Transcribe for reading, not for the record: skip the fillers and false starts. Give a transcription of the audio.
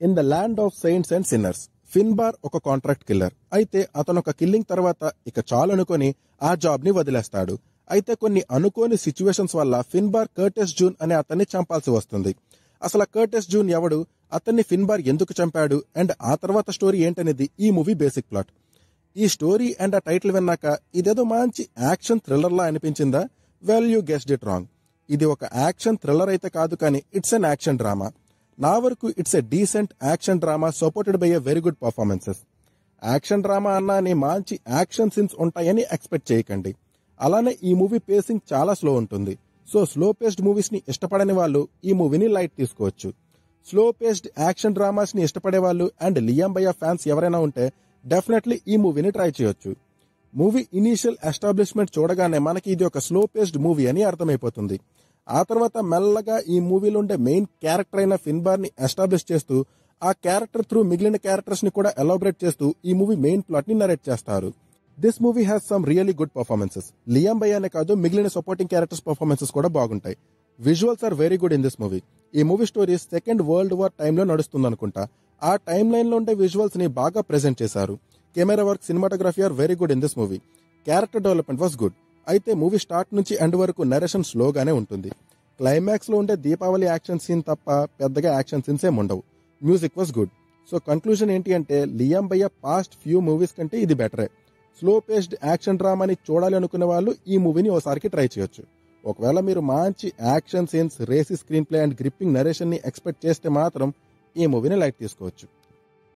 In the land of saints and sinners Finbar ఒక contract killer. అయితే అతను ఒక కిల్లింగ్ తర్వాత ఇక చాలు అనుకొని ఆ జాబ్ ని వదిలేస్తాడు. అయితే కొన్ని అనుకోని సిచ్యువేషన్స్ వల్ల ఫిన్బార్ కర్టిస్ జూన్ అనే అతన్ని చంపాల్సి వస్తుంది. అసలు కర్టిస్ జూన్ ఎవడు, అతన్ని ఫిన్బార్ ఎందుకు చంపాడు అండ్ ఆ తర్వాత స్టోరీ ఏంటనేది ఈ మూవీ బేసిక్ ప్లాట్. ఈ స్టోరీ అండ్ ఆ టైటిల్ విన్నాక ఇదేదో మంచి యాక్షన్ థ్రిల్లర్ లా అనిపించిందా? Well you guessed it wrong. ఇది ఒక యాక్షన్ థ్రిల్లర్ అయితే కాదు, కానీ ఇట్స్ అన్ యాక్షన్ డ్రామా. నా వరకు it's a decent action drama supported by a very good performances. Action drama అన్నాని మంచి యాక్షన్ సీన్స్ ఉంటాయని ఎక్స్పెక్ట్ చేయకండి. అలానే ఈ మూవీ పేసింగ్ చాలా స్లో ఉంటుంది. సో స్లో పేస్డ్ మూవీస్ ని ఇష్టపడని వాళ్ళు ఈ మూవీని లైట్ తీసుకోవచ్చు. స్లో పేస్డ్ యాక్షన్ డ్రామాస్ ని ఇష్టపడే వాళ్ళు అండ్ లియామ్ భయ్యా ఫ్యాన్స్ ఎవరైనా ఉంటే డెఫినెట్లీ ఈ మూవీని ట్రై చేయొచ్చు. మూవీ ఇనీషియల్ ఎస్టాబ్లిష్మెంట్ చూడగానే మనకి ఇది ఒక స్లో పేస్డ్ మూవీ అని అర్థమైపోతుంది. ఆ తర్వాత మెల్లగా ఈ మూవీలో ఉండే మెయిన్ క్యారెక్టర్ అయిన ఫిన్బార్ ని ఎస్టాబ్లిష్ చేస్తూ ఆ క్యారెక్టర్ త్రూ మిగిలిన క్యారెక్టర్స్ ని కూడా ఎలాబరేట్ చేస్తూ ఈ మూవీ మెయిన్ ప్లాట్ ని నరేట్ చేస్తారు. This movie has some really good performances. Liam భయ్యానే కాదు, మిగిలిన సపోర్టింగ్ క్యారెక్టర్స్ పర్ఫార్మెన్సెస్ కూడా బాగుంటాయి. Visuals are very good in this movie. ఈ movie story second world war టైంలో నడుస్తుందనుకుంటా. ఆ టైం లైన్ లో ఉండే విజువల్స్ ని బాగా ప్రెజెంట్ చేశారు. Camera work, cinematography are very good in this movie. Character development was good. అయితే మూవీ స్టార్ట్ నుంచి ఎండ్ వరకు నరేషన్ స్లోగానే ఉంటుంది. క్లైమాక్స్ లో ఉండే దీపావళి యాక్షన్ సీన్ తప్ప పెద్దగా యాక్షన్ సీన్స్ ఏం ఉండవు. Music was good. So conclusion ఏంటి అంటే లియామ్ భయ్యా పాస్ట్ ఫ్యూ మూవీస్ కంటే ఇది బెటరే. స్లో పేస్డ్ యాక్షన్ డ్రామాని చూడాలి అనుకునే వాళ్ళు ఈ మూవీని ఓసారికి ట్రై చేయొచ్చు. ఒకవేళ మీరు మంచి action scenes, racy screen play and gripping narration ని ఎక్స్పెక్ట్ చేస్తే మాత్రం ఈ మూవీని లైట్ తీసుకోవచ్చు.